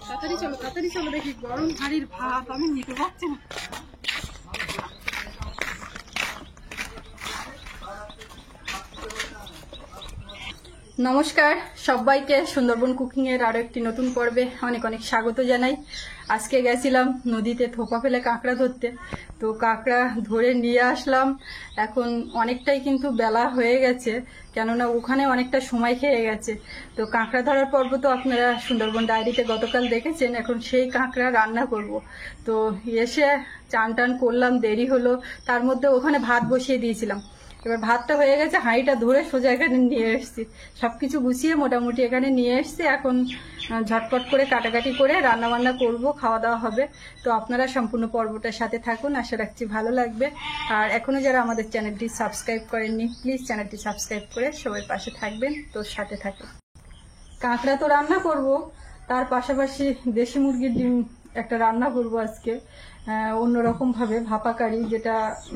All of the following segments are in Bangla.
তাড়াতাড়ি চলো দেখি, গরম হাড়ির ভাত আমি নিতে পারছি না। নমস্কার সবাইকে, সুন্দরবন কুকিং এর আরো একটি নতুন পর্বে অনেক অনেক স্বাগত জানাই। আজকে গেছিলাম নদীতে থোপা ফেলে কাঁকড়া ধরতে, তো কাঁকড়া ধরে নিয়ে আসলাম। এখন অনেকটাই কিন্তু বেলা হয়ে গেছে, কেননা ওখানে অনেকটা সময় খেয়ে গেছে। তো কাঁকড়া ধরার পর্ব তো আপনারা সুন্দরবন ডায়েরিতে গতকাল দেখেছেন। এখন সেই কাঁকড়া রান্না করব। তো এসে চান টান করলাম, দেরি হলো, তার মধ্যে ওখানে ভাত বসিয়ে দিয়েছিলাম। এবার ভাতটা হয়ে গেছে, হাঁড়িটা ধরে সোজা এখানে নিয়ে এসেছি, সবকিছু গুছিয়ে মোটামুটি এখানে নিয়ে এসেছি। এখন ঝটপট করে কাটাকাটি করে রান্না বান্না করব, খাওয়া দাওয়া হবে। তো আপনারা সম্পূর্ণ পর্বটার সাথে থাকুন, আশা রাখছি ভালো লাগবে। আর এখনো যারা আমাদের চ্যানেলটি সাবস্ক্রাইব করেননি, প্লিজ চ্যানেলটি সাবস্ক্রাইব করে সবাই পাশে থাকবেন, তো সাথে থাকুন। কাঁকড়া তো রান্না করব, তার পাশাপাশি দেশি মুরগির ডিম একটা রান্না করব আজকে, অন্যরকম ভাবে ভাপা কারি, যেটা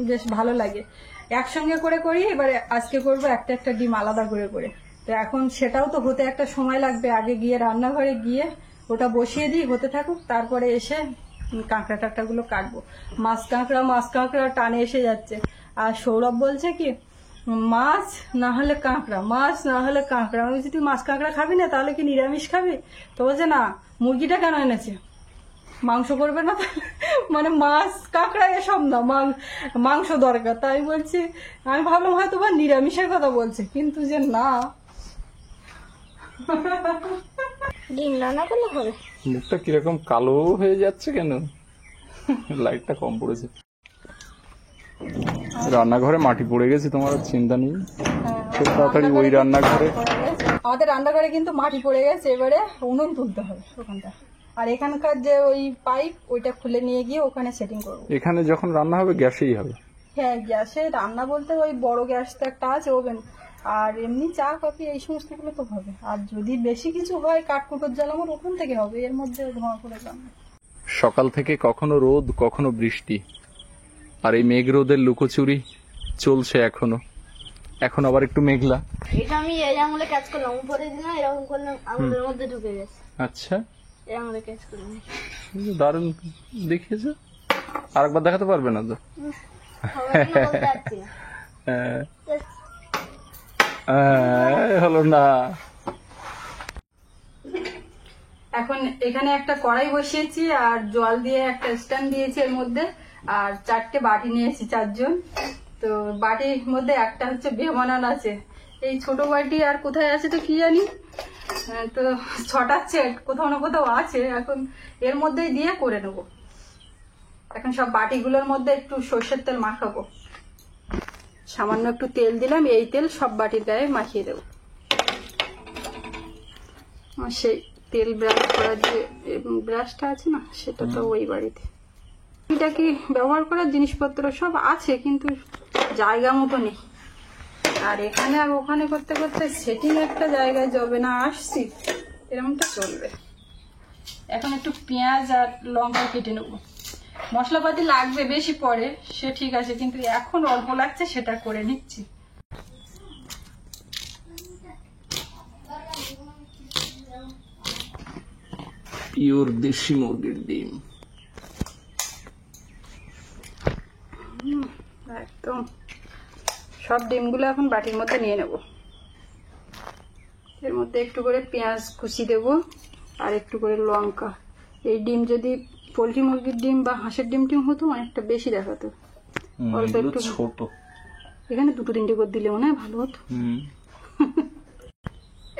বেশ ভালো লাগে। একসঙ্গে করে করি, এবারে আজকে করব একটা একটা ডিম আলাদা করে করে। তো এখন সেটাও তো হতে একটা সময় লাগবে, আগে গিয়ে রান্নাঘরে গিয়ে ওটা বসিয়ে দিই, হতে থাকুক, তারপরে এসে কাঁকড়া টাকড়াগুলো কাটবো। মাছ কাঁকড়া টানে এসে যাচ্ছে। আর সৌরভ বলছে কি, মাছ না হলে কাঁকড়া, মাছ না হলে কাঁকড়া। আমি বলছি তুই মাছ কাঁকড়া খাবি না, তাহলে কি নিরামিষ খাবি? তো বলছে না, মুরগিটা কেন এনেছে, মাংস করবে না? মানে মাছ কাঁকড়া এসব না, মাংস দরকার। তাই বলছি, আমি ভাবলাম হয়তো বা নিরামিষের কথা বলছে, কিন্তু যে না, ডিম রান্না করলে হবে। মুখটা কিরকম কালো হয়ে যাচ্ছে কেন? লাইটটা কম পড়েছে। রান্নাঘরে মাটি পড়ে গেছে, তোমার চিন্তা নেই। খুব তাড়াতাড়ি ওই রান্নাঘরে, আমাদের রান্নাঘরে কিন্তু মাটি পড়ে গেছে। এবারে উনুন তুলতে হবে ওখানটা, আর এখানকার যে ওই পাইপ, ওইটা খুলে নিয়ে গিয়ে ওখানে সেটিং করবো। এখানে যখন রান্না হবে গ্যাসেই হবে। হ্যাঁ, গ্যাসে রান্না বলতে ওই বড় গ্যাস তো একটা আছে, ওভেন। আর এমনি চা কফি এই সমস্ত গুলো তো হবে। আর যদি বেশি কিছু হয়, কাঠকুটোর জ্বালানোর ওখান থেকে হবে, এর মধ্যে ধোঁয়া করে রান্না। সকাল থেকে কখনো রোদ কখনো বৃষ্টি, আর এই মেঘ রোদের লুকোচুরি চলছে এখনো। এখন আবার একটু মেঘলা। এটা আমি এই আঙুলে কাজ করলাম, উপরে দিলাম, এরকম করলাম, আঙুলের মধ্যে ঢুকে গেছে। আচ্ছা, এই আঙুলে কাজ করলাম। দারুণ দেখিয়েছো। আরেকবার দেখাতে পারবে না তো? হলো না। এখন এখানে একটা কড়াই বসিয়েছি, আর জল দিয়ে একটা স্ট্যান্ড দিয়েছি এর মধ্যে, আর 4টে বাটি নিয়েছি, 4 জন। তো বাটির মধ্যে একটা হচ্ছে বেমানান আছে, এই ছোট বাটি, আর কোথায় আছে তো কি জানি। তো 6টা সেট কোথাও না কোথাও আছে। এখন এর মধ্যেই দিয়ে করে নেবো। এখন সব বাটিগুলোর মধ্যে একটু সর্ষের তেল মাখাবো। সামান্য একটু তেল দিলাম, এই তেল সব বাটির গায়ে মাখিয়ে দেবো। সেই তেল ব্রাশ করা যে ব্রাশটা আছে না, সেটা তো ওই বাড়িতে। এটা কি ব্যবহার করার জিনিসপত্র সব আছে, কিন্তু জায়গা মতো নেই। আর এখানে আর ওখানে করতে করতে সেটিং একটা জায়গায় যাবে না, আসছি, এরকমটা চলবে। এখন একটু পেঁয়াজ আর লঙ্কা কেটে নেব। মশলাপাতি লাগবে বেশি পরে, সে ঠিক আছে, কিন্তু এখন অল্প লাগছে, সেটা করে নিচ্ছি। পিওর দেশি মুরগির ডিম, একদম সব ডিমগুলো এখন বাটির মধ্যে নিয়ে নেব। এর মধ্যে একটু করে পেঁয়াজ কুচি দেব, আর একটু করে লঙ্কা। এই ডিম যদি পোলট্রি মুরগির ডিম বা হাঁসের ডিম হতো, অনেকটা বেশি দেখাতো। অল্প একটু ছোট, এখানে 2-3টে করে দিলে মনে হয় ভালো হতো।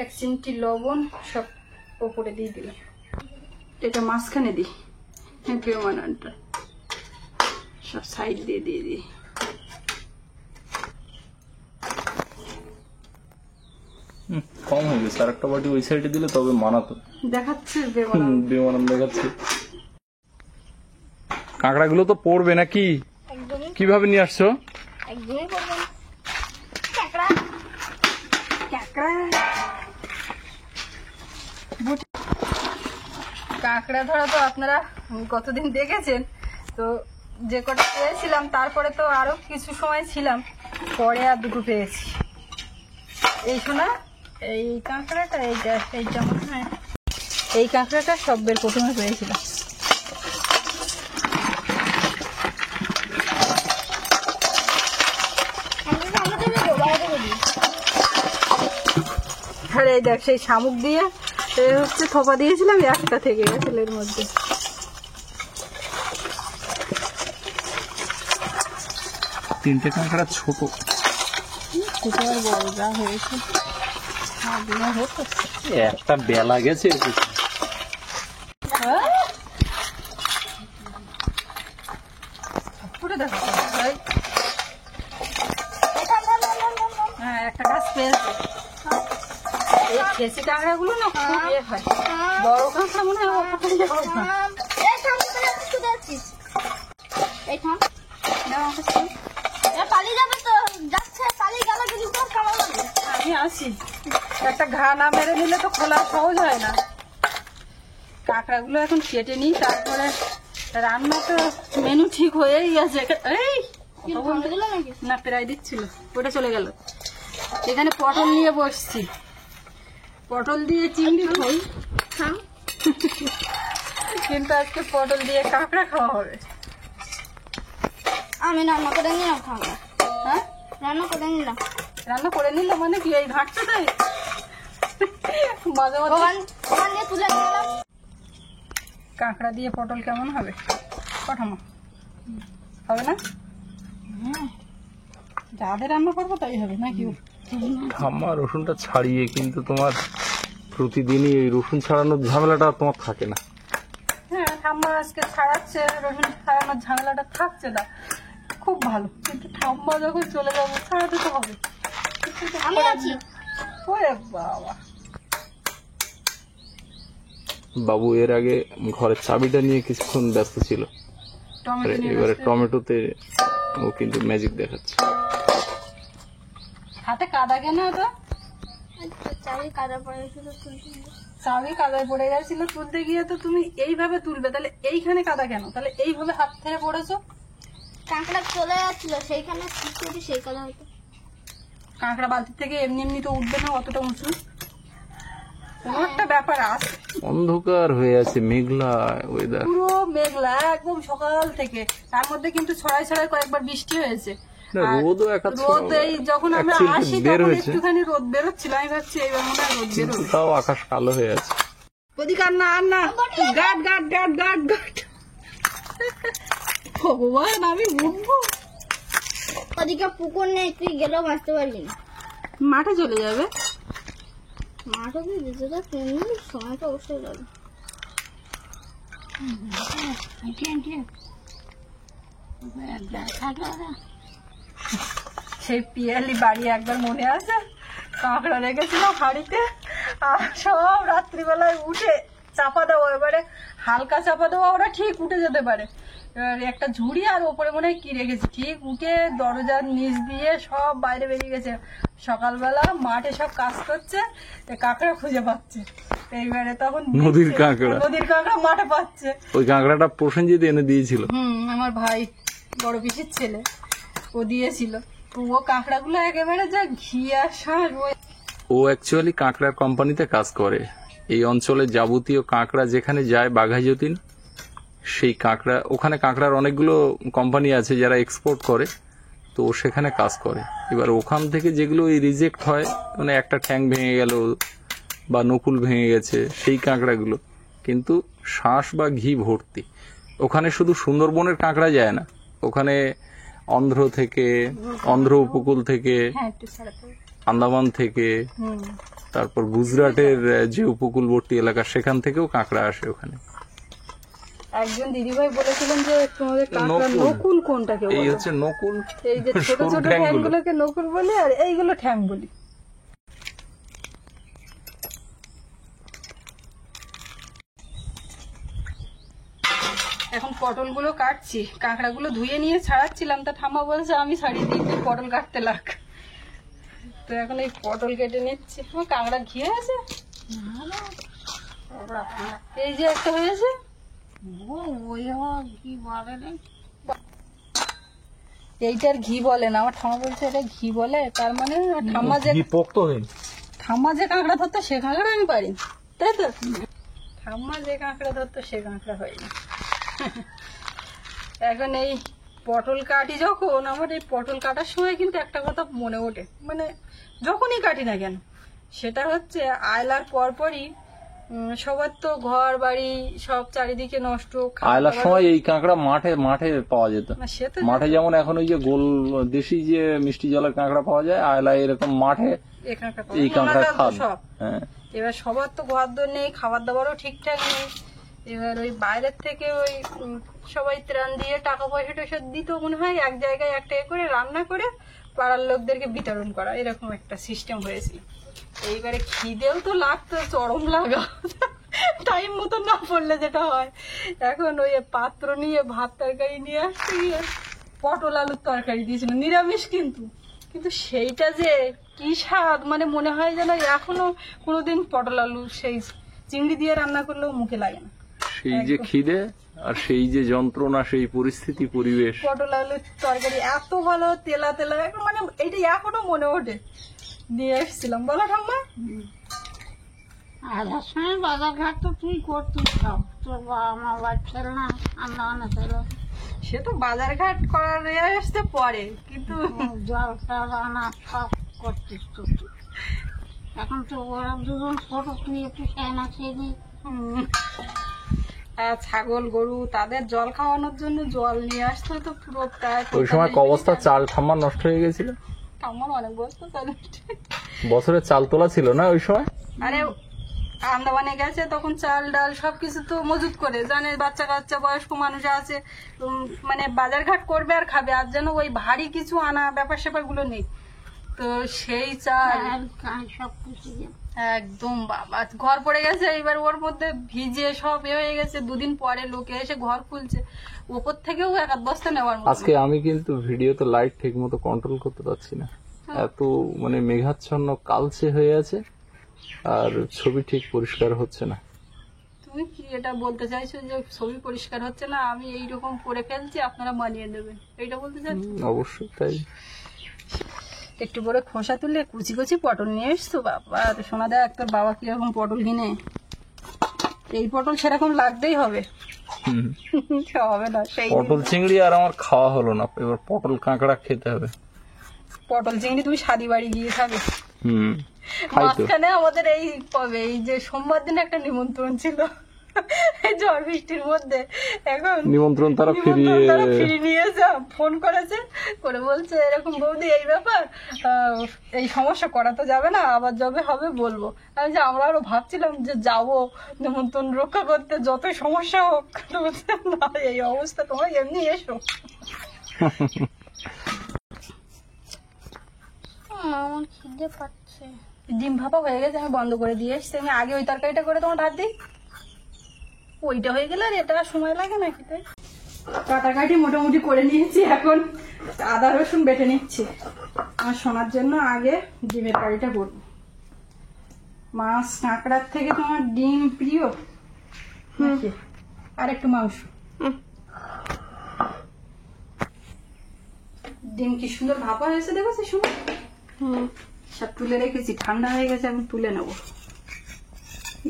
1 চিমটি লবণ সব ওপরে দিয়ে দিলাম। এটা মাঝখানে দিই, বেমানানটা সব সাইড দিয়ে দিয়ে দিই। কম হয়ে গেছে, আর একটা বাটি ওই সাইডে দিলে তবে মানাতো। দেখাচ্ছে বেমানান দেখাচ্ছে। কাঁকড়াগুলো তো পড়বে নাকি? কিভাবে নিয়ে আসছো? একদমই করবেন কাঁকড়া। কাঁকড়া ধরা তো আপনারা কতদিন দেখেছেন। তো যে কটা পেয়েছিলাম, তারপরে তো আরো কিছু সময় ছিলাম, পরে আর 2টো পেয়েছি। এই শোনা, এই কাঁকড়াটা এইটা মনে হয় এই কাঁকড়াটা সব বের প্রথমে পেয়েছিলাম। আর এই দেখ সেই শামুক দিয়ে হচ্ছে থোপা দিয়েছিলাম, একটা থেকে গেছিল এর মধ্যে। তিনটে কাঁকড়া ছোট, কোথায় বড় যা হয়েছে একটা বেলা গেছে। দেখো হ্যাঁ একটা গাছ পেয়েছে। এই খেসি কাঁকড়া গুলো না খুব ইয়ে হয়, বড় কাঁকড়া মনে হয় ওখানে যাওয়া না। পালিয়ে যাবে তো, যাচ্ছে পালিয়ে গেল কিন্তু আমি আসি, একটা ঘা না মেরে নিলে তো খোলা সহজ হয় না। কাঁকড়াগুলো এখন কেটে নিই, তারপরে রান্না তো মেনু ঠিক হয়েই গেছে। এই না প্রায় দিচ্ছিল, ওটা চলে গেল। এখানে পটল নিয়ে বসছি, পটল দিয়ে চিংড়ি খাই, কিন্তু আজকে পটল দিয়ে কাঁকড়া খাওয়া হবে। আমি রান্না করে নিলাম খাওয়া। হ্যাঁ রান্না করে নিলাম। রান্না করে নিলাম মানে কি এই ঘাটছে তাই মাঝে মাঝে ওখান দিয়ে তুলে নিলাম। কাঁকড়া দিয়ে পটল কেমন হবে কাঠামো? হবে না? যাদের রান্না করবো তাই হবে নাকি? ঠাম্মা রসুনটা ছাড়িয়ে, কিন্তু তোমার প্রতিদিনই এই রসুন ছাড়ানোর ঝামেলাটা তোমার থাকে না। হ্যাঁ ঠাম্মা আজকে ছাড়াচ্ছে, রসুন ছাড়ানোর ঝামেলাটা থাকছে না, খুব ভালো। কিন্তু ঠাম্মা যখন চলে যাবো ছাড়াতে তো হবে। আমি আছি। ওরে বাবা, বাবু এর আগে ঘরের চাবিটা নিয়ে কিছুক্ষণ ব্যস্ত ছিল, টমেটো নিয়ে এবারে আসতে। টমেটোতে ও কিন্তু ম্যাজিক দেখাচ্ছে। হাতে কাদা কেন ওটা? চাবি কাদা পড়ে শুধু তুলতে। চাবি কাদায় পড়ে গেছিল, তুলতে গিয়ে তো তুমি এইভাবে তুলবে, তাহলে এইখানে কাদা কেন? তাহলে এইভাবে হাত থেকে পড়েছো। কাঁকড়া চলে যাচ্ছিল সেইখানে যদি সেই কথা হতো। কাঁকড়া বালতির থেকে এমনি এমনি তো উঠবে না অতটা উঁচু, কোনো একটা ব্যাপার আছে। অন্ধকার হয়ে আছে, মেঘলা ওয়েদার, পুরো মেঘলা একদম সকাল থেকে, তার মধ্যে কিন্তু ছড়াই ছড়াই কয়েকবার বৃষ্টি হয়েছে। না, আর রোদও এক হাত রোদ এই যখন আমরা actually আসি বের তখন হয়েছে। একটুখানি রোদ বেরোচ্ছিল, আমি ভাবছি এইবার মনে হয় রোদ কিন্তু বেরোবে। তাও আকাশ কালো হয়ে আছে। ওদিকে আর না গাট গাট গাট গাট গাট, ভগবান আমি উঠবো। ওদিকে পুকুর নেই, তুই গেলেও বাঁচতে পারবি না। মাঠে চলে যাবে। মাঠে তুই যেতে তো 3 মিনিট সময় তো অবশ্যই যাবে। সেই পিয়ালি বাড়ি একবার মনে আছে, কাঁকড়া রেখেছিলাম হাড়িতে, আর সব রাত্রিবেলায় উঠে চাপা দেওয়া, এবারে হালকা চাপা দেওয়া ওরা ঠিক উঠে যেতে পারে। এবার একটা ঝুড়ি আর ওপরে মনে হয় কি রেখেছি, ঠিক উঠে দরজার নিচ দিয়ে সব বাইরে বেরিয়ে গেছে। সকালবেলা মাঠে সব কাজ করছে, কাঁকড়া খুঁজে পাচ্ছে। এইবারে তখন নদীর কাঁকড়া। নদীর কাঁকড়া মাঠে পাচ্ছে। ওই কাঁকড়াটা প্রসেনজিৎ এনে দিয়েছিল। আমার ভাই বড় পিসির ছেলে, ও দিয়েছিল। তো ও কাঁকড়াগুলো একেবারে যা ঘি আর শাঁস। ও অ্যাকচুয়ালি কাঁকড়ার কোম্পানিতে কাজ করে। এই অঞ্চলে যাবতীয় কাঁকড়া যেখানে যায়, বাঘাযতীন, সেই কাঁকড়া, ওখানে কাঁকড়ার অনেকগুলো কোম্পানি আছে যারা এক্সপোর্ট করে, তো ও সেখানে কাজ করে। এবার ওখান থেকে যেগুলো এই রিজেক্ট হয়, মানে একটা ঠ্যাং ভেঙে গেল বা নকুল ভেঙে গেছে, সেই কাঁকড়াগুলো কিন্তু শাঁস বা ঘি ভর্তি। ওখানে শুধু সুন্দরবনের কাঁকড়া যায় না, ওখানে অন্ধ্র থেকে, অন্ধ্র উপকূল থেকে, হ্যাঁ একটু ছাড়াতে হবে। আন্দামান থেকে, তারপর গুজরাটের যে উপকূলবর্তী এলাকা, সেখান থেকেও কাঁকড়া আসে ওখানে। একজন দিদিভাই বলেছিলেন যে তোমাদের কাঁকড়া নকুল। নকুল কোনটাকে এই বলে? হচ্ছে নকুল, এই যে ছোট সরু ছোট ঠ্যাংগুলো। ঠ্যাংগুলোকে নকুল বলি, আর এইগুলো ঠ্যাং বলি। এখন পটলগুলো কাটছি, কাঁকড়াগুলো ধুয়ে নিয়ে ছাড়াচ্ছিলাম, তা ঠাম্মা বলছে আমি ছাড়িয়ে দিই, তুই পটল কাটতে লাগ। তো এখন এই পটল কেটে নিচ্ছি। আমার কাঁকড়া ঘি আছে, এই যে একটা হয়েছে। এইটার ঘি বলে না, আমার ঠাম্মা বলছে এটা ঘি বলে। তার মানে ঠাম্মা যে পোক্ত হয়নি। ঠাম্মা যে কাঁকড়া ধরতো সে কাঁকড়া আমি পারি, তাই তো? ঠাম্মা যে কাঁকড়া ধরতো সে কাঁকড়া হয়নি। এখন এই পটল কাটি যখন, আমার এই পটল কাটার সময় কিন্তু একটা কথা মনে ওঠে, মানে যখনই কাটি না কেন, সেটা হচ্ছে আয়লার পরপরই সবার তো ঘর বাড়ি সব চারিদিকে নষ্ট। আয়লার সময় এই কাঁকড়া মাঠে মাঠে পাওয়া যেত। না, সে তো মাঠে যেমন এখন ওই যে গোল দেশি যে মিষ্টি জলের কাঁকড়া পাওয়া যায়, আয়লায় এরকম মাঠে এই কাঁকড়া এই কাঁকড়া পাওয়া যায়। খাদ। সব হ্যাঁ, এবার সবার তো ঘর দর নেই, খাবার দাবারও ঠিকঠাক নেই। এবার ওই বাইরের থেকে ওই সবাই ত্রাণ দিয়ে টাকা পয়সা টয়সা দিত, মনে হয় এক জায়গায় একটা করে রান্না করে পাড়ার লোকদেরকে বিতরণ করা, এরকম একটা সিস্টেম হয়েছিল। এইবারে খিদেও তো লাগতো, চরম লাগা, টাইম মতো না পড়লে যেটা হয়। এখন ওই পাত্র নিয়ে ভাত তরকারি নিয়ে আসতে গিয়ে পটল আলুর তরকারি দিয়েছিল, নিরামিষ কিন্তু, কিন্তু সেইটা যে কি স্বাদ, মানে মনে হয় যেন এখনো কোনোদিন পটল আলু সেই চিংড়ি দিয়ে রান্না করলেও মুখে লাগে না। সেই যে খিদে আর সেই যে যন্ত্রণা, সেই পরিস্থিতি পরিবেশ। পটল আলুর তরকারি এত ভালো, তেলা তেলা, মানে এইটা এখনো মনে ওঠে। দিয়ে এসেছিলাম, বলো ঠাম্মা। আধার সময় বাজার ঘাট তো তুই করতিস সব, তোর বাবা মা বাড়ি ছিল না, আমরা অনেক ছিল, সে তো বাজার ঘাট করার আসতে পরে, কিন্তু জল টল আনা সব করতিস তো তুই। এখন তো ওরা দুজন ছোট, তুই একটু সেনা খেয়ে ছাগল গরু তাদের জল খাওয়ানোর জন্য জল নিয়ে আসতে তো পুরো প্রায়। ওই সময় ক বস্তা চাল ঠাম্মা নষ্ট হয়ে গেছিল? আমার অনেক বস্তু চলে। বছরের চাল তোলা ছিল না ওই সময়? আরে আন্দামানে গেছে তখন চাল ডাল সবকিছু তো মজুত করে, জানে বাচ্চা কাচ্চা বয়স্ক মানুষ আছে, মানে বাজার ঘাট করবে আর খাবে, আর যেন ওই ভারী কিছু আনা ব্যাপার স্যাপার গুলো নেই। তো সেই চাল সব কিছু একদম বাবা ঘর পড়ে গেছে, এবার ওর মধ্যে ভিজে সব হয়ে গেছে। দুদিন পরে লোকে এসে ঘর খুলছে, ওপর থেকেও এক আধ বস্তা নেওয়ার মতো। আজকে আমি কিন্তু ভিডিওতে লাইট ঠিক মতো কন্ট্রোল করতে পারছি না, এত মানে মেঘাচ্ছন্ন কালচে হয়ে আছে আর ছবি ঠিক পরিষ্কার হচ্ছে না। তুমি কি এটা বলতে চাইছো যে ছবি পরিষ্কার হচ্ছে না, আমি এইরকম করে ফেলছি, আপনারা মানিয়ে নেবেন, এইটা বলতে চাইছো? অবশ্যই তাই। একটু বড় খোসা তুলে কুচি কুচি পটল নিয়ে এসছো, বাবা সোনা দেখ তোর বাবা কিরকম পটল কিনে, এই পটল সেরকম লাগতেই হবে। হুম। হবে না সেই পটল চিংড়ি আর আমার খাওয়া হলো না, এবার পটল কাঁকড়া খেতে হবে। পটল চিংড়ি তুমি শাদি বাড়ি গিয়ে খাবে। হুম, খাই তো। মাঝখানে আমাদের এই কবে এই যে সোমবার দিন একটা নিমন্ত্রণ ছিল, এই ঝড় বৃষ্টির মধ্যে। এখন নিমন্ত্রণ তারা ফিরিয়ে নিয়ে ফোন করেছে, করে বলছে এরকম বৌদি এই ব্যাপার, এই সমস্যা করা তো যাবে না, আবার যবে হবে বলবো। আমি যে আমরা আরো ভাবছিলাম যে যাবো নিমন্ত্রণ রক্ষা করতে, যতই সমস্যা হোক। তো বলছে, না এই অবস্থা, তোমার এমনি এসো। আমার খিদে পাচ্ছে। ডিম ভাপা হয়ে গেছে, আমি বন্ধ করে দিয়ে এসছি। আমি আগে ওই তরকারিটা করে তোমার ভাত দিই, ওইটা হয়ে গেলে আর এটা সময় লাগে না খেতে। কাটাকাটি মোটামুটি করে নিয়েছি, এখন আদা রসুন বেটে নিচ্ছি। আমার সোনার জন্য আগে ডিমের কারিটা করবো। মাছ কাঁকড়ার থেকে তোমার ডিম প্রিয় নাকি? আর একটু মাংস। ডিম কি সুন্দর ভাপা হয়েছে দেখেছি, শুনো। সব তুলে রেখেছি, ঠান্ডা হয়ে গেছে, আমি তুলে নেবো,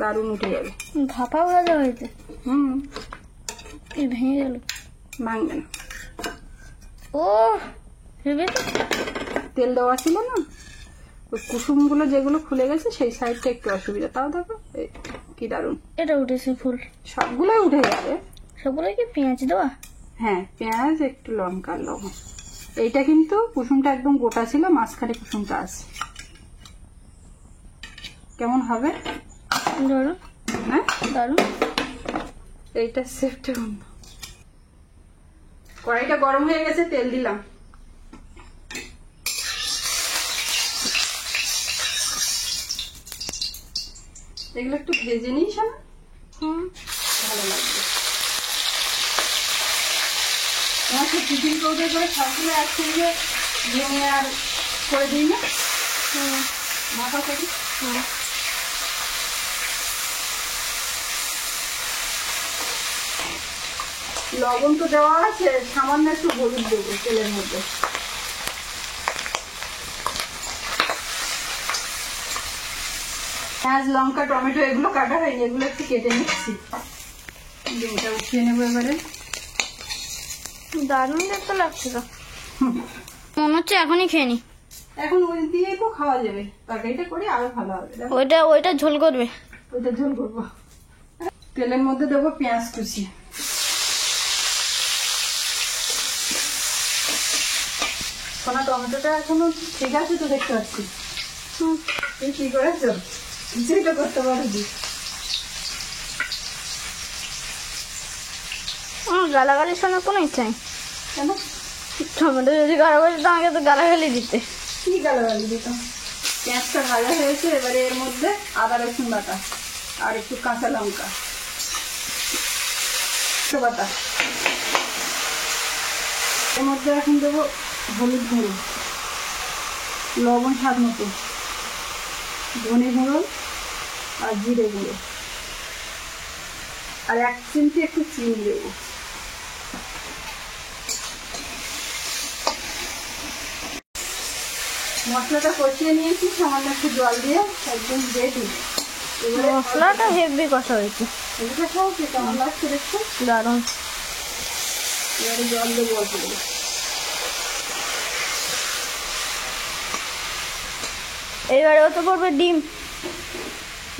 দারুণ উঠে যাবে। ভাপা ভাজা হয়েছে, ভেঙে গেল। ভাঙবে না, ও ভেবে তেল দেওয়া ছিল না, ওই কুসুম গুলো যেগুলো খুলে গেছে সেই সাইডটা একটু অসুবিধা। তাও দেখো কি দারুণ এটা উঠেছে ফুল, সবগুলোই উঠে যাবে। সবগুলো কি পেঁয়াজ দেওয়া? হ্যাঁ, পেঁয়াজ একটু লঙ্কা লবণ। এইটা কিন্তু কুসুমটা একদম গোটা ছিল, মাঝখানে কুসুমটা আছে। কেমন হবে দারুন, হ্যাঁ দারুন। এইটা সেফটা বন্ধ। কড়াইটা গরম হয়ে গেছে, তেল দিলাম। এগুলো একটু ভেজে নিস না, ভালো লাগবে। তোমার তো টিফিন কৌটো করে সবগুলো একসঙ্গে ভেঙে আর করে দিই না, মাথা করি। লবণ তো দেওয়া আছে, সামান্য একটু হলুদ দেবো তেলের মধ্যে। পেঁয়াজ লঙ্কা টমেটো এগুলো কাটা হয়নি, এগুলো একটু কেটে নিচ্ছি। ডিমটা উঠিয়ে নেবো এবারে। দারুণ দেখতে লাগছে তো, মনে হচ্ছে এখনই খেয়ে নি। এখন ওই দিয়েই তো খাওয়া যাবে, তরকারিটা করে আরো ভালো হবে। দেখো, ওইটা ঝোল করবে। ওইটা ঝোল করবো। তেলের মধ্যে দেবো পেঁয়াজ কুচি, সোনা টমেটোটা এখনো ঠিক আছে তো, দেখতে পাচ্ছি। তুই কি করেছো? কিছুই তো করতে পারবি। আমার গালাগালির শোনার কোনো ইচ্ছা নেই। কেন? টমেটো যদি গালাগালি তো আমাকে তো গালাগালি দিতে। কি গালাগালি দিতাম? পেঁয়াজটা ভাজা হয়েছে, এবারে এর মধ্যে আদা রসুন বাটা আর একটু কাঁচা লঙ্কা বাটা। এর মধ্যে এখন দেবো হলুদ গুঁড়ো, লবণ স্বাদ মতো, ধনে গুঁড়ো আর জিরে গুঁড়ো, আর 1 চিমটি একটু চিনি দেবো। মশলাটা কষিয়ে নিয়েছি সামান্য একটু জল দিয়ে, একদম রেডি। মশলাটা হেভি কষা হয়েছে, এগুলো সব কেমন লাগছে দেখছো? দারুণ। এবারে জল দেবো অল্প করে। এইবারে ও তো করবে ডিম।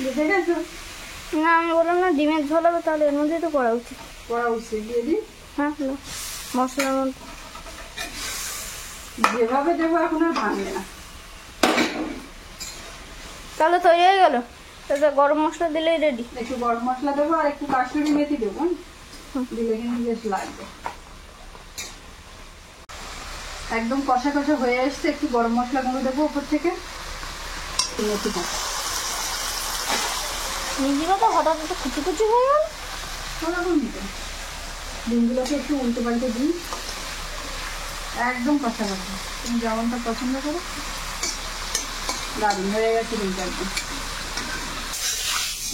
বুঝে গেছো? না, আমি বললাম না ডিমের ঝোল হবে, তাহলে এর মধ্যেই তো করা উচিত। কড়া উচিত দিয়ে দিই। হ্যাঁ, মশলার মধ্যে যেভাবে দেবো এখন আর ভাঙবে না। তাহলে তৈরি হয়ে গেল। তাহলে গরম মশলা দিলেই রেডি। একটু গরম মশলা দেবো আর একটু কাশ্মীরি মেথি দেবো, দিলে কিন্তু বেশ লাগবে। একদম কষা কষা হয়ে আসছে, একটু গরম মশলা গুঁড়ো দেবো উপর থেকে, মেথি দেবো। নিজেরা তো হঠাৎ একটু কুচি কুচি হয়ে গেল। ওরকম দিতে ডিমগুলোকে একটু উল্টে পাল্টে দিই, একদম কষা কষা। তুমি যেমনটা পছন্দ করো। দারুণ হয়ে গেছে ডিমটা একদম।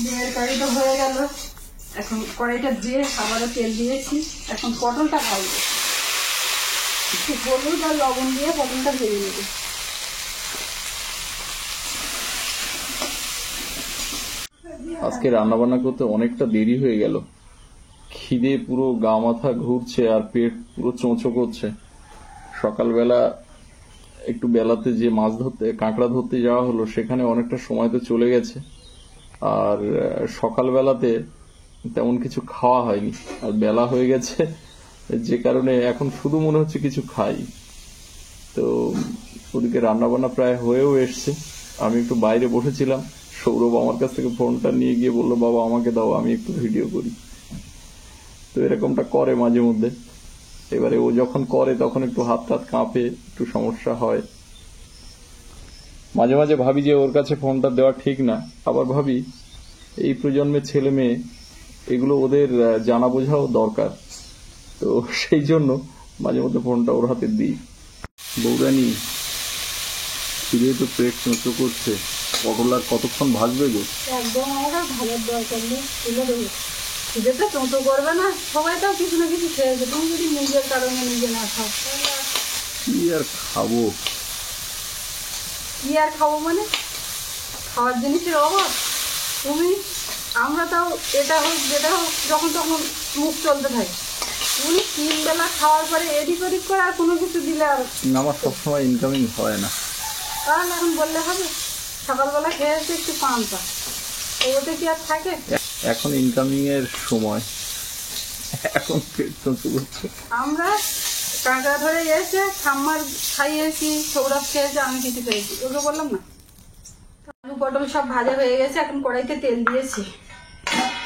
ডিমের কারিটা হয়ে গেল। এখন কড়াইটা ধুয়ে আবারও তেল দিয়েছি। এখন পটলটা ভাজবো, একটু হলুদ আর লবণ দিয়ে পটলটা ভেজে নেবো। আজকে রান্না বান্না করতে অনেকটা দেরি হয়ে গেল। খিদে পুরো গা মাথা ঘুরছে আর পেট পুরো চোঁচো করছে। সকালবেলা একটু বেলাতে যে মাছ ধরতে কাঁকড়া ধরতে যাওয়া হলো, সেখানে অনেকটা সময় তো চলে গেছে। আর সকালবেলাতে তেমন কিছু খাওয়া হয়নি, আর বেলা হয়ে গেছে, যে কারণে এখন শুধু মনে হচ্ছে কিছু খাই। তো ওদিকে রান্না বান্না প্রায় হয়েও এসছে। আমি একটু বাইরে বসেছিলাম, সৌরভ আমার কাছ থেকে ফোনটা নিয়ে গিয়ে বললো, বাবা আমাকে দাও, আমি একটু ভিডিও করি। তো এরকমটা করে মাঝে মধ্যে। এবারে ও যখন করে তখন একটু হাত টাত কাঁপে, একটু সমস্যা হয়। মাঝে মাঝে ভাবি যে ওর কাছে ফোনটা দেওয়া ঠিক না, আবার ভাবি এই প্রজন্মের ছেলে মেয়ে, এগুলো ওদের জানা বোঝাও দরকার। তো সেই জন্য মাঝে মধ্যে ফোনটা ওর হাতে দিই। বৌরানি, খিদে তো পেট চোঁচো করছে, পটল আর কতক্ষণ ভাজবে গো? একদম আমার আর ভালোর দরকার নেই, তুলে দেবো। খিদে তো চোঁচো করবে না, সবাই তো কিছু না কিছু খেয়েছে। তুমি যদি নিজের কারণে নিজে না খাও তাহলে কি আর খাবো? কি আর খাবো মানে? খাওয়ার জিনিসের অভাব? আমরা তাও এটা হোক যেটা হোক যখন তখন মুখ চলতে থাকে। তুমি 3 বেলা খাওয়ার পরে এদিক ওদিক করে আর কোনো কিছু দিলে আর আমার সবসময় ইনকামিং হয় না। তাহলে এখন বললে হবে? সকালবেলা খেয়েছে একটু পান্তা, ওতে কি আর থাকে? এখন ইনকামিং এর সময়, এখন পেট চোঁচো করছে। আমরা কাঁকড়া ধরে এসে ঠাম্মার খাইয়েছি, সৌরভ খেয়েছে, আমি কিছু খেয়েছি, ওকে বললাম না। আলু পটল সব ভাজা হয়ে গেছে, এখন কড়াইতে তেল দিয়েছি।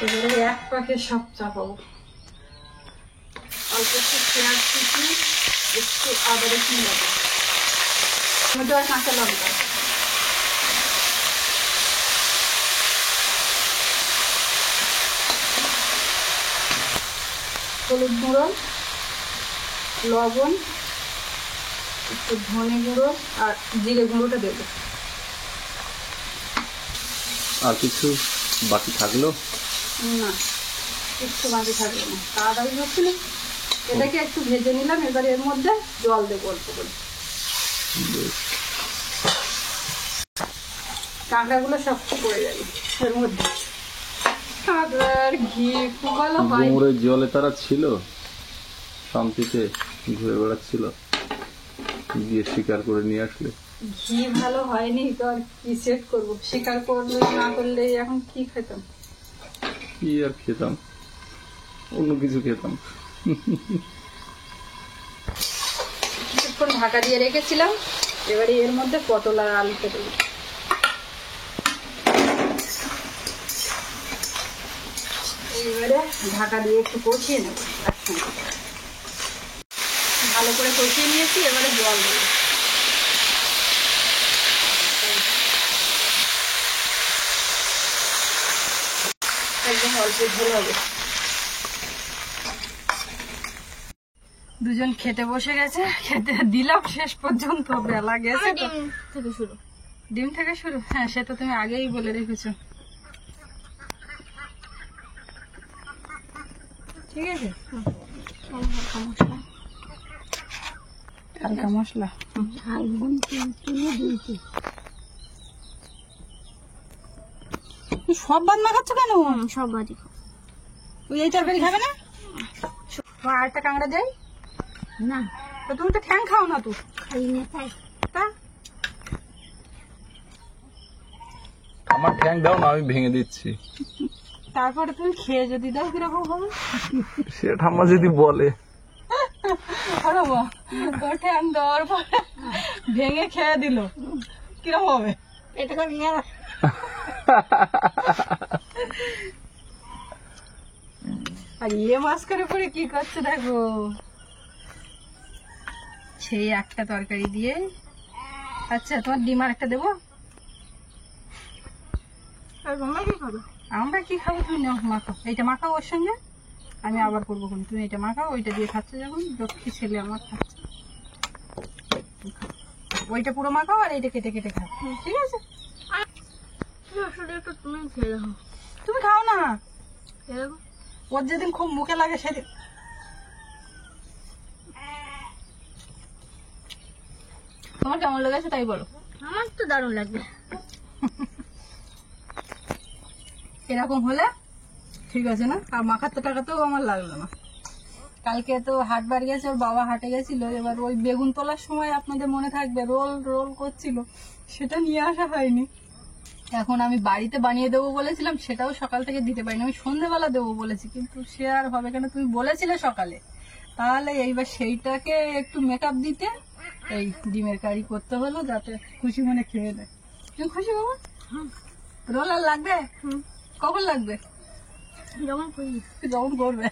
এবারে এক পাকে সব চাপাবো। অল্প একটু পেঁয়াজ কুচি, একটু আদা রসুন বাটা, টমেটো আর কাঁচা লঙ্কা, হলুদ গুঁড়ো, লবণ, একটু ধনে গুঁড়ো আর জিরে গুঁড়োটা দেবো। আর কিছু বাকি থাকলো না, একটু বাকি থাকলো না, তাড়াতাড়ি হচ্ছে না। এটাকে একটু ভেজে নিলাম, এবার এর মধ্যে জল দেবো অল্প করে। কাঁকড়াগুলো সব পড়ে যাবে এর মধ্যে। কাঁকড়ার ঘি খুব ভালো হয়। গুমরের জলে তারা ছিল, শান্তিতে ঘুরে বেড়াচ্ছিল, গিয়ে শিকার করে নিয়ে আসলে। ঘি ভালো হয়নি তো আর কি সেট করবো, শিকার করলে না করলে এখন কি খেতাম। কি আর খেতাম, অন্য কিছু খেতাম। কিছুক্ষণ ঢাকা দিয়ে রেখেছিলাম, এবারে এর মধ্যে পটল আর আলু কেটে দিই। এবারে ঢাকা দিয়ে একটু কষিয়ে নেবো একসঙ্গে। ভালো করে কষিয়ে নিয়েছি, এবারে জল দেবো। একদম অল্প ঝোল হবে। দুজন খেতে বসে গেছে, খেতে দিলাম শেষ পর্যন্ত, বেলা গেছে তো। থেকে শুরু। ডিম থেকে শুরু? হ্যাঁ, সে তো তুমি আগেই বলে রেখেছো। ঠিক আছে, হালকা মশলা। সব বাদ মাখাচ্ছ কেন? সব বাড়ি ওই এই তরকারি খাবে না? আর একটা কাঁকড়া দেয় না, তো তুমি তো ঠ্যাং খাও না তো। খাই না তাই। তা আমার ঠ্যাং দাও না, আমি ভেঙে দিচ্ছি। তারপরে তুমি খেয়ে যদি দাও কিরকম হবে? সে ঠাম্মা যদি বলে। আরে বাহ, তোর ঠ্যাং দেওয়ার পরে ভেঙে খেয়ে দিল, কিরকম হবে? এটা করে নিয়ে আর মাছ করে পরে কি করছে দেখো, সেই একটা তরকারি দিয়ে। আচ্ছা, তোমার ডিম আর একটা দেবো? তোমরা কি করো? আমরা কি খাবো, তুমি নাও মাখাও। এইটা মাখাও ওর সঙ্গে, আমি আবার করবো কোন। তুমি এটা মাখাও, ওইটা দিয়ে খাচ্ছে যখন, লক্ষ্মী ছেলে আমার খাচ্ছে। ওইটা পুরো মাখাও আর এইটা কেটে কেটে খাও, ঠিক আছে? আসলে একটু তুমি খেয়ে দেখো। তুমি খাও না, খেয়ে দেখো। ওর যেদিন খুব মুখে লাগে সেদিন। তোমার কেমন লেগেছে তাই বলো। আমার তো দারুণ লাগবে। এরকম হলে ঠিক আছে না? আর মাখাতে টাকাতেও আমার লাগলো না। কালকে তো হাটবার গেছে, ওর বাবা হাটে গেছিল, এবার ওই বেগুন তোলার সময় আপনাদের মনে থাকবে রোল রোল করছিল, সেটা নিয়ে আসা হয়নি। এখন আমি বাড়িতে বানিয়ে দেবো বলেছিলাম, সেটাও সকাল থেকে দিতে পারিনি, আমি সন্ধ্যেবেলা দেবো বলেছি, কিন্তু সে আর হবে কেন, তুমি বলেছিলে সকালে। তাহলে এইবার সেইটাকে একটু মেকআপ দিতে এই ডিমের কারি করতে হলো, যাতে খুশি মনে খেয়ে নেয়। তুমি খুশি বাবা? রোল আর লাগবে? কখন লাগবে? যেমন করি। যখন করবে।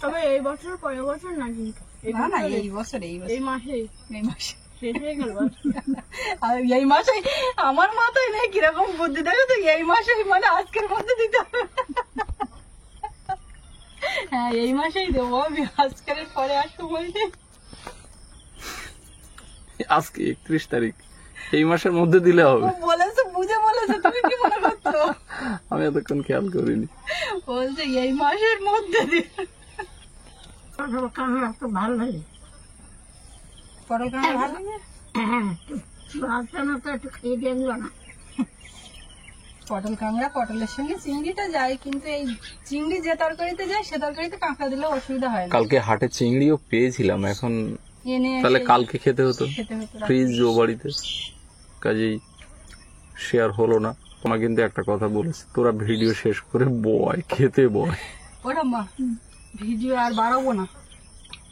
তবে এই বছর পরের বছর না, কিন্তু না না, এই বছর এই বছর এই মাসেই এই মাসে শেষ হয়ে গেল। আর এই মাসে আমার মাথায় নেই কিরকম বুদ্ধি, দেখো তো, এই মাসে মানে আজকের মধ্যে দিতে হবে। হ্যাঁ, এই মাসেই দেবো আমি, আজকের পরে আর সময় নেই। আজকে 31 তারিখ, এই মাসের মধ্যে দিলে হবে। ও বলেছে, বুঝে বলেছে, তুমি কি মনে করছো? আমি এতক্ষণ খেয়াল করিনি। বলছে এই মাসের মধ্যে দিবে। কামড়া তো ভালো লাগে। পটল কাঁকড়া ভালো লাগে? ভাবছো না তো একটু খেয়ে দেখলো না। পটল কাঁকড়া, পটলের সঙ্গে চিংড়িটা যায়, কিন্তু এই চিংড়ি যে তরকারিতে যায় সে তরকারিতে কাঁকড়া দিলে অসুবিধা হয় না। কালকে হাটে চিংড়িও পেয়েছিলাম, এখন এনে তাহলে কালকে খেতে হতো। খেতে হতো। ফ্রিজ ও বাড়িতে, কাজেই শেয়ার হলো না। তোমার কিন্তু একটা কথা বলেছে, তোরা ভিডিও শেষ করে বয়, খেতে বয়। ওরা মা ভিডিও আর বাড়াবো না,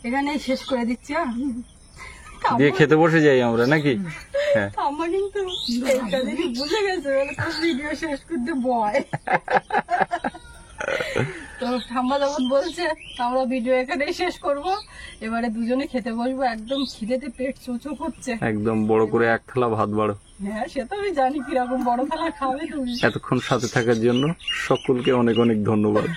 এখানেই শেষ করে দিচ্ছি। দিয়ে খেতে বসে যাই আমরা নাকি? হ্যাঁ, ঠাম্মা কিন্তু এইটা দেখে বুঝে গেছে, বলে তোর ভিডিও শেষ করতে বয়। তো ঠাম্মা যখন বলছে আমরা ভিডিও এখানেই শেষ করব, এবারে দুজনে খেতে বসবো, একদম খিদেতে পেট চোচো করছে। একদম বড় করে এক থালা ভাত বাড়ো। হ্যাঁ, সে তো আমি জানি কিরকম বড় থালা খাবে তুমি। এতক্ষণ সাথে থাকার জন্য সকলকে অনেক অনেক ধন্যবাদ।